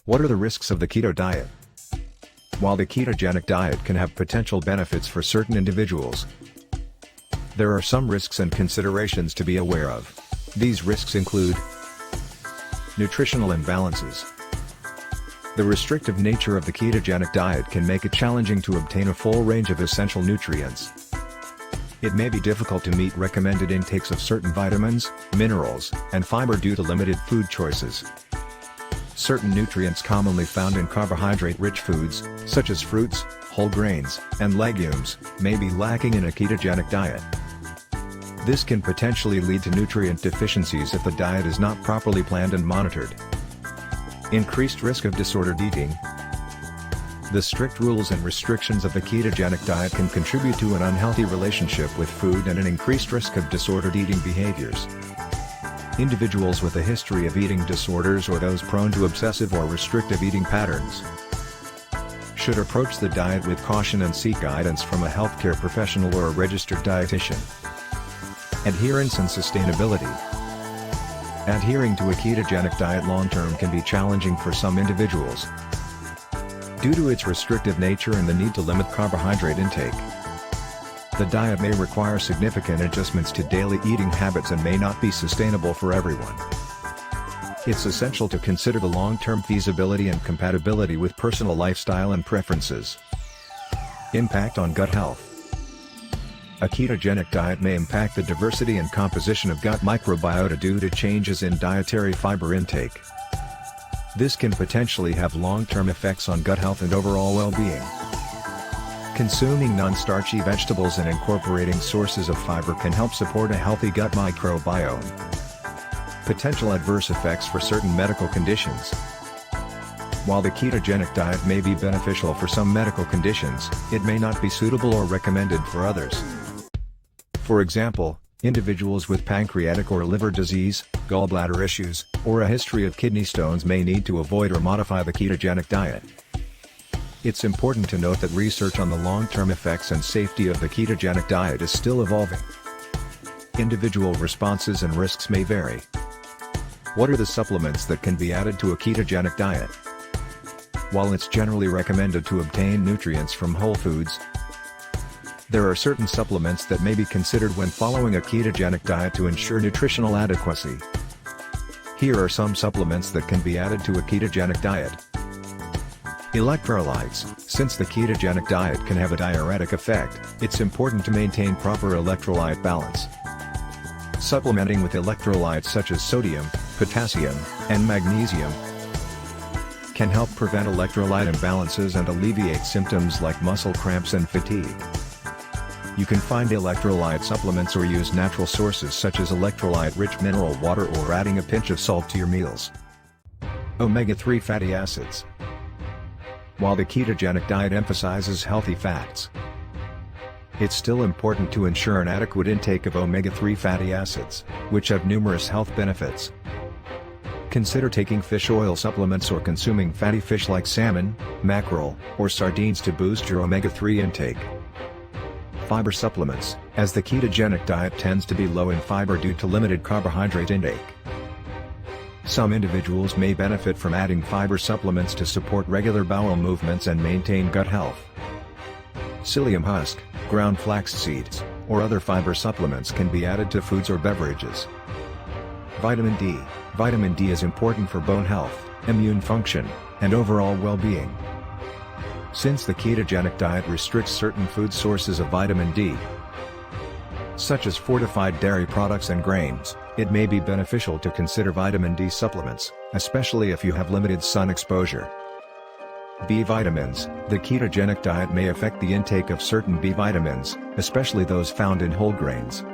What are the risks of the keto diet? While the ketogenic diet can have potential benefits for certain individuals, there are some risks and considerations to be aware of. These risks include nutritional imbalances. The restrictive nature of the ketogenic diet can make it challenging to obtain a full range of essential nutrients. It may be difficult to meet recommended intakes of certain vitamins, minerals, and fiber due to limited food choices. Certain nutrients commonly found in carbohydrate-rich foods, such as fruits, whole grains, and legumes, may be lacking in a ketogenic diet. This can potentially lead to nutrient deficiencies if the diet is not properly planned and monitored. Increased risk of disordered eating. The strict rules and restrictions of the ketogenic diet can contribute to an unhealthy relationship with food and an increased risk of disordered eating behaviors. Individuals with a history of eating disorders or those prone to obsessive or restrictive eating patterns should approach the diet with caution and seek guidance from a healthcare professional or a registered dietitian. Adherence and sustainability. Adhering to a ketogenic diet long-term can be challenging for some individuals due to its restrictive nature and the need to limit carbohydrate intake. The diet may require significant adjustments to daily eating habits and may not be sustainable for everyone. It's essential to consider the long-term feasibility and compatibility with personal lifestyle and preferences. Impact on gut health. A ketogenic diet may impact the diversity and composition of gut microbiota due to changes in dietary fiber intake. This can potentially have long-term effects on gut health and overall well-being. Consuming non-starchy vegetables and incorporating sources of fiber can help support a healthy gut microbiome. Potential adverse effects for certain medical conditions. While the ketogenic diet may be beneficial for some medical conditions, it may not be suitable or recommended for others. For example, individuals with pancreatic or liver disease, gallbladder issues, or a history of kidney stones may need to avoid or modify the ketogenic diet. It's important to note that research on the long-term effects and safety of the ketogenic diet is still evolving. Individual responses and risks may vary. What are the supplements that can be added to a ketogenic diet? While it's generally recommended to obtain nutrients from whole foods, there are certain supplements that may be considered when following a ketogenic diet to ensure nutritional adequacy. Here are some supplements that can be added to a ketogenic diet. Electrolytes. Since the ketogenic diet can have a diuretic effect, it's important to maintain proper electrolyte balance. Supplementing with electrolytes such as sodium, potassium, and magnesium can help prevent electrolyte imbalances and alleviate symptoms like muscle cramps and fatigue. You can find electrolyte supplements or use natural sources such as electrolyte-rich mineral water or adding a pinch of salt to your meals. Omega-3 fatty acids. While the ketogenic diet emphasizes healthy fats, it's still important to ensure an adequate intake of omega-3 fatty acids, which have numerous health benefits. Consider taking fish oil supplements or consuming fatty fish like salmon, mackerel, or sardines to boost your omega-3 intake. Fiber supplements, as the ketogenic diet tends to be low in fiber due to limited carbohydrate intake. Some individuals may benefit from adding fiber supplements to support regular bowel movements and maintain gut health. Psyllium husk, ground flax seeds, or other fiber supplements can be added to foods or beverages. Vitamin D. Vitamin D is important for bone health, immune function, and overall well-being. Since the ketogenic diet restricts certain food sources of vitamin D, such as fortified dairy products and grains, it may be beneficial to consider vitamin D supplements, especially if you have limited sun exposure. B vitamins. The ketogenic diet may affect the intake of certain B vitamins, especially those found in whole grains.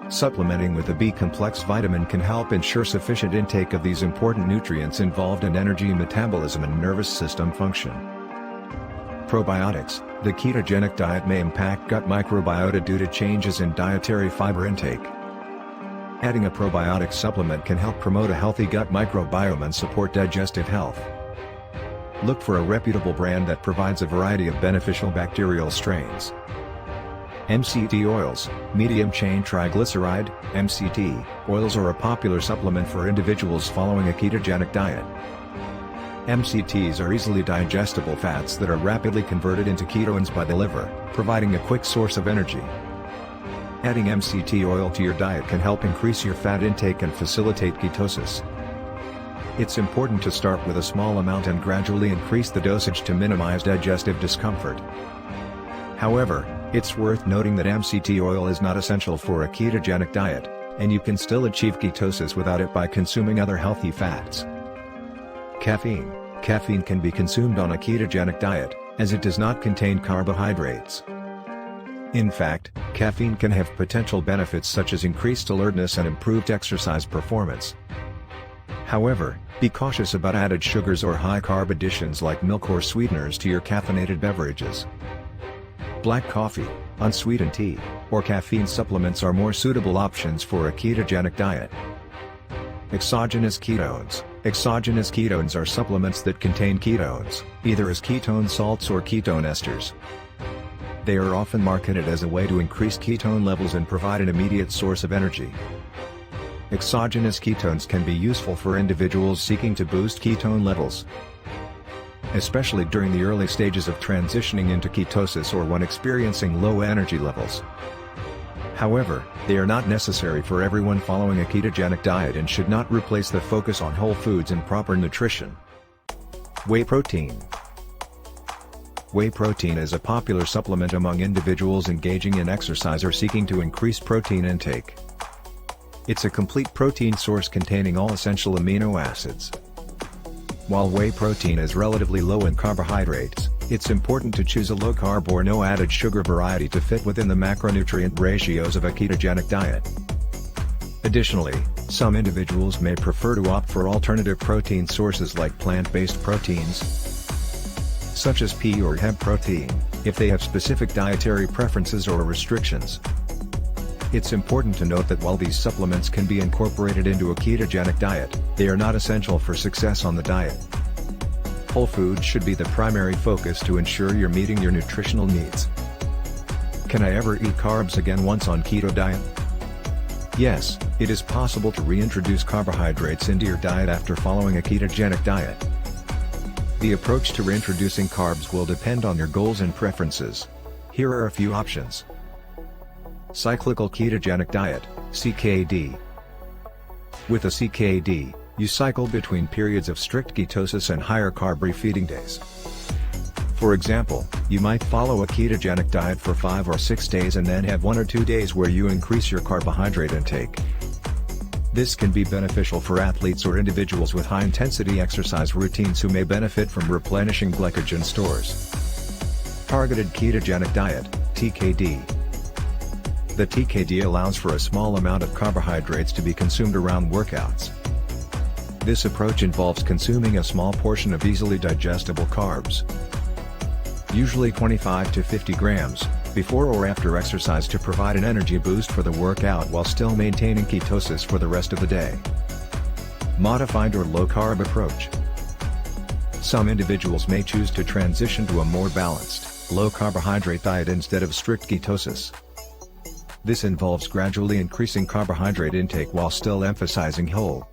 Supplementing with a B-complex vitamin can help ensure sufficient intake of these important nutrients involved in energy metabolism and nervous system function. Probiotics. The ketogenic diet may impact gut microbiota due to changes in dietary fiber intake. Adding a probiotic supplement can help promote a healthy gut microbiome and support digestive health. Look for a reputable brand that provides a variety of beneficial bacterial strains. MCT oils, medium-chain triglyceride, MCT, oils are a popular supplement for individuals following a ketogenic diet. MCTs are easily digestible fats that are rapidly converted into ketones by the liver, providing a quick source of energy. Adding MCT oil to your diet can help increase your fat intake and facilitate ketosis. It's important to start with a small amount and gradually increase the dosage to minimize digestive discomfort. However, it's worth noting that MCT oil is not essential for a ketogenic diet, and you can still achieve ketosis without it by consuming other healthy fats. Caffeine. Caffeine can be consumed on a ketogenic diet, as it does not contain carbohydrates. In fact, caffeine can have potential benefits such as increased alertness and improved exercise performance. However, be cautious about added sugars or high-carb additions like milk or sweeteners to your caffeinated beverages. Black coffee, unsweetened tea, or caffeine supplements are more suitable options for a ketogenic diet. Exogenous ketones. Exogenous ketones are supplements that contain ketones, either as ketone salts or ketone esters. They are often marketed as a way to increase ketone levels and provide an immediate source of energy. Exogenous ketones can be useful for individuals seeking to boost ketone levels, especially during the early stages of transitioning into ketosis or when experiencing low energy levels. However, they are not necessary for everyone following a ketogenic diet and should not replace the focus on whole foods and proper nutrition. Whey protein. Whey protein is a popular supplement among individuals engaging in exercise or seeking to increase protein intake. It's a complete protein source containing all essential amino acids. While whey protein is relatively low in carbohydrates, it's important to choose a low-carb or no added sugar variety to fit within the macronutrient ratios of a ketogenic diet. Additionally, some individuals may prefer to opt for alternative protein sources like plant-based proteins, such as pea or hemp protein, if they have specific dietary preferences or restrictions. It's important to note that while these supplements can be incorporated into a ketogenic diet, they are not essential for success on the diet. Whole foods should be the primary focus to ensure you're meeting your nutritional needs. Can I ever eat carbs again once on keto diet? Yes, it is possible to reintroduce carbohydrates into your diet after following a ketogenic diet. The approach to reintroducing carbs will depend on your goals and preferences. Here are a few options. Cyclical ketogenic diet, CKD. With a CKD, you cycle between periods of strict ketosis and higher carb refeeding days. For example, you might follow a ketogenic diet for 5 or 6 days and then have 1 or 2 days where you increase your carbohydrate intake. This can be beneficial for athletes or individuals with high-intensity exercise routines who may benefit from replenishing glycogen stores. Targeted ketogenic diet, TKD. The TKD allows for a small amount of carbohydrates to be consumed around workouts. This approach involves consuming a small portion of easily digestible carbs, usually 25 to 50 grams, before or after exercise to provide an energy boost for the workout while still maintaining ketosis for the rest of the day. Modified or low-carb approach. Some individuals may choose to transition to a more balanced, low-carbohydrate diet instead of strict ketosis. This involves gradually increasing carbohydrate intake while still emphasizing whole,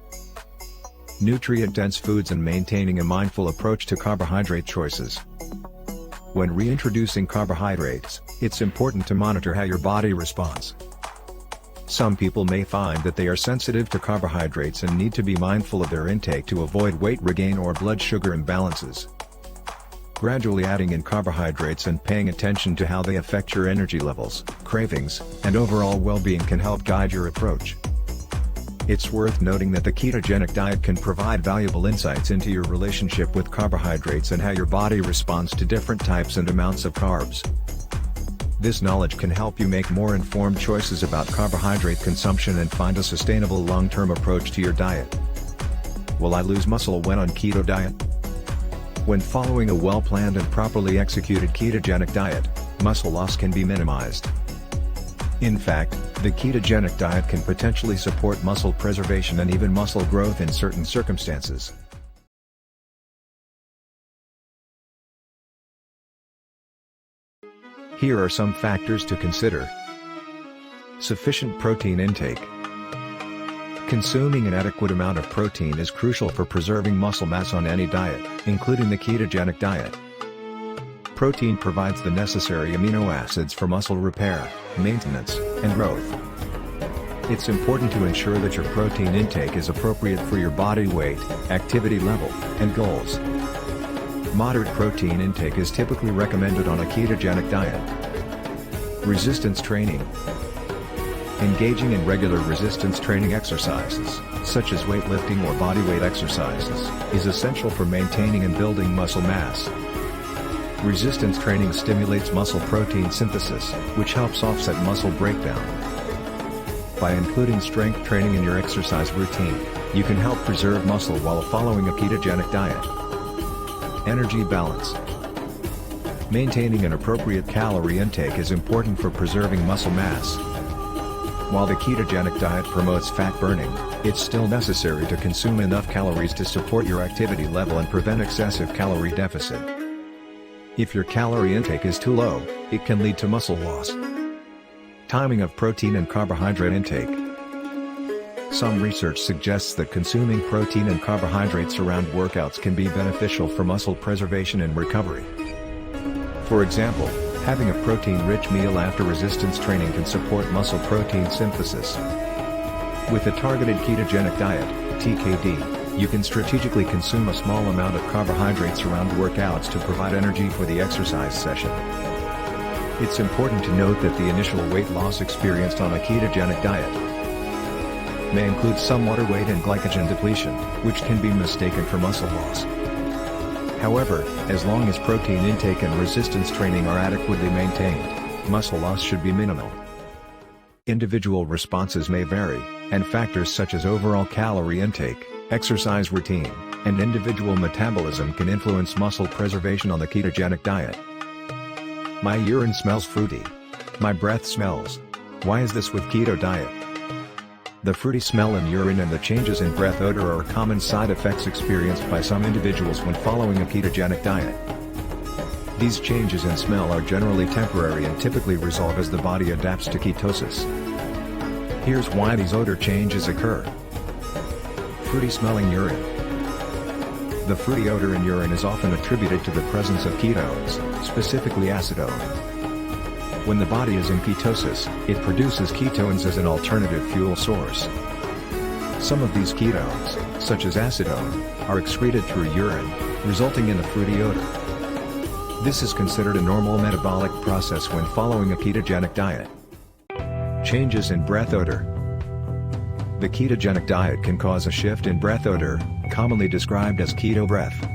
nutrient-dense foods and maintaining a mindful approach to carbohydrate choices. When reintroducing carbohydrates, it's important to monitor how your body responds. Some people may find that they are sensitive to carbohydrates and need to be mindful of their intake to avoid weight regain or blood sugar imbalances. Gradually adding in carbohydrates and paying attention to how they affect your energy levels, cravings, and overall well-being can help guide your approach. It's worth noting that the ketogenic diet can provide valuable insights into your relationship with carbohydrates and how your body responds to different types and amounts of carbs. This knowledge can help you make more informed choices about carbohydrate consumption and find a sustainable long-term approach to your diet. Will I lose muscle when on keto diet? When following a well-planned and properly executed ketogenic diet, muscle loss can be minimized. In fact, the ketogenic diet can potentially support muscle preservation and even muscle growth in certain circumstances. Here are some factors to consider. Sufficient protein intake. Consuming an adequate amount of protein is crucial for preserving muscle mass on any diet, including the ketogenic diet. Protein provides the necessary amino acids for muscle repair, maintenance, and growth. It's important to ensure that your protein intake is appropriate for your body weight, activity level, and goals. Moderate protein intake is typically recommended on a ketogenic diet. Resistance training. Engaging in regular resistance training exercises, such as weightlifting or bodyweight exercises, is essential for maintaining and building muscle mass. Resistance training stimulates muscle protein synthesis, which helps offset muscle breakdown. By including strength training in your exercise routine, you can help preserve muscle while following a ketogenic diet. Energy balance. Maintaining an appropriate calorie intake is important for preserving muscle mass. While the ketogenic diet promotes fat burning, it's still necessary to consume enough calories to support your activity level and prevent excessive calorie deficit. If your calorie intake is too low, it can lead to muscle loss. Timing of protein and carbohydrate intake. Some research suggests that consuming protein and carbohydrates around workouts can be beneficial for muscle preservation and recovery. For example, having a protein-rich meal after resistance training can support muscle protein synthesis. With a targeted ketogenic diet, TKD, you can strategically consume a small amount of carbohydrates around workouts to provide energy for the exercise session. It's important to note that the initial weight loss experienced on a ketogenic diet may include some water weight and glycogen depletion, which can be mistaken for muscle loss. However, as long as protein intake and resistance training are adequately maintained, muscle loss should be minimal. Individual responses may vary, and factors such as overall calorie intake, exercise routine, and individual metabolism can influence muscle preservation on the ketogenic diet. My urine smells fruity. My breath smells. Why is this with keto diet? The fruity smell in urine and the changes in breath odor are common side effects experienced by some individuals when following a ketogenic diet. These changes in smell are generally temporary and typically resolve as the body adapts to ketosis. Here's why these odor changes occur. Fruity smelling urine. The fruity odor in urine is often attributed to the presence of ketones, specifically acetone. When the body is in ketosis, it produces ketones as an alternative fuel source. Some of these ketones, such as acetone, are excreted through urine, resulting in a fruity odor. This is considered a normal metabolic process when following a ketogenic diet. Changes in breath odor. The ketogenic diet can cause a shift in breath odor, commonly described as keto breath.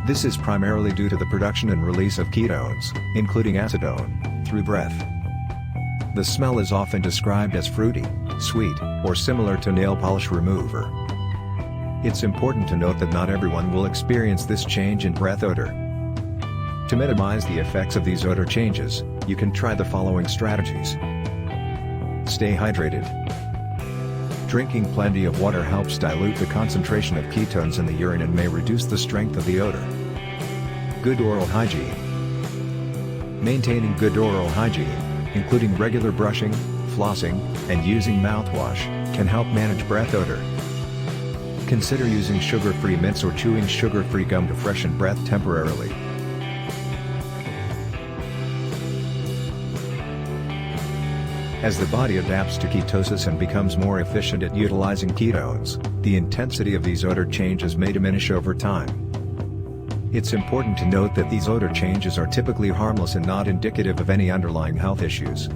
This is primarily due to the production and release of ketones, including acetone, through breath. The smell is often described as fruity, sweet, or similar to nail polish remover. It's important to note that not everyone will experience this change in breath odor. To minimize the effects of these odor changes, you can try the following strategies. Stay hydrated. Drinking plenty of water helps dilute the concentration of ketones in the urine and may reduce the strength of the odor. Good oral hygiene. Maintaining good oral hygiene, including regular brushing, flossing, and using mouthwash, can help manage breath odor. Consider using sugar-free mints or chewing sugar-free gum to freshen breath temporarily. As the body adapts to ketosis and becomes more efficient at utilizing ketones, the intensity of these odor changes may diminish over time. It's important to note that these odor changes are typically harmless and not indicative of any underlying health issues.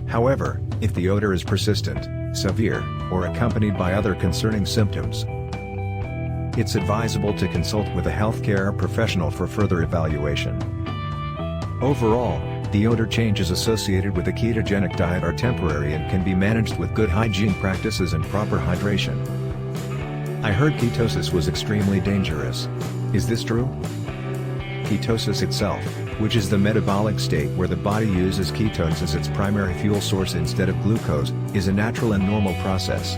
However, if the odor is persistent, severe, or accompanied by other concerning symptoms, it's advisable to consult with a healthcare professional for further evaluation. Overall, the odor changes associated with a ketogenic diet are temporary and can be managed with good hygiene practices and proper hydration. I heard ketosis was extremely dangerous. Is this true? Ketosis itself, which is the metabolic state where the body uses ketones as its primary fuel source instead of glucose, is a natural and normal process.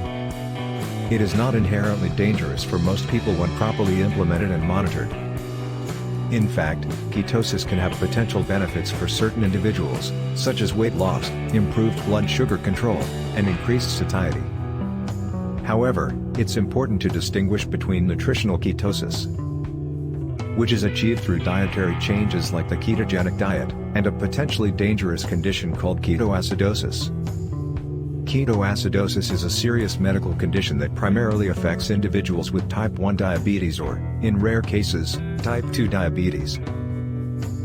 It is not inherently dangerous for most people when properly implemented and monitored. In fact, ketosis can have potential benefits for certain individuals, such as weight loss, improved blood sugar control, and increased satiety. However, it's important to distinguish between nutritional ketosis, which is achieved through dietary changes like the ketogenic diet, and a potentially dangerous condition called ketoacidosis. Ketoacidosis is a serious medical condition that primarily affects individuals with type 1 diabetes or, in rare cases, type 2 diabetes.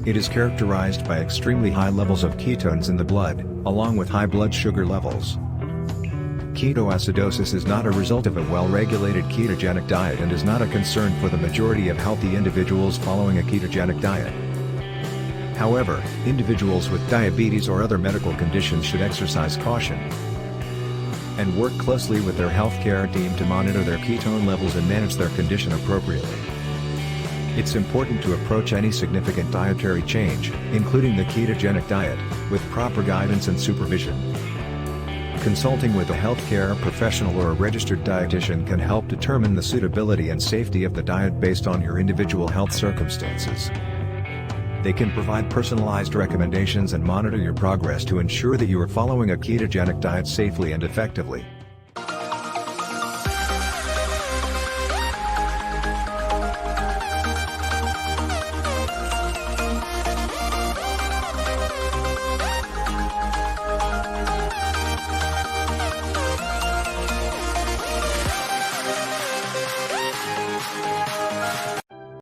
It is characterized by extremely high levels of ketones in the blood, along with high blood sugar levels. Ketoacidosis is not a result of a well-regulated ketogenic diet and is not a concern for the majority of healthy individuals following a ketogenic diet. However, individuals with diabetes or other medical conditions should exercise caution and work closely with their healthcare team to monitor their ketone levels and manage their condition appropriately. It's important to approach any significant dietary change, including the ketogenic diet, with proper guidance and supervision. Consulting with a healthcare professional or a registered dietitian can help determine the suitability and safety of the diet based on your individual health circumstances. They can provide personalized recommendations and monitor your progress to ensure that you are following a ketogenic diet safely and effectively.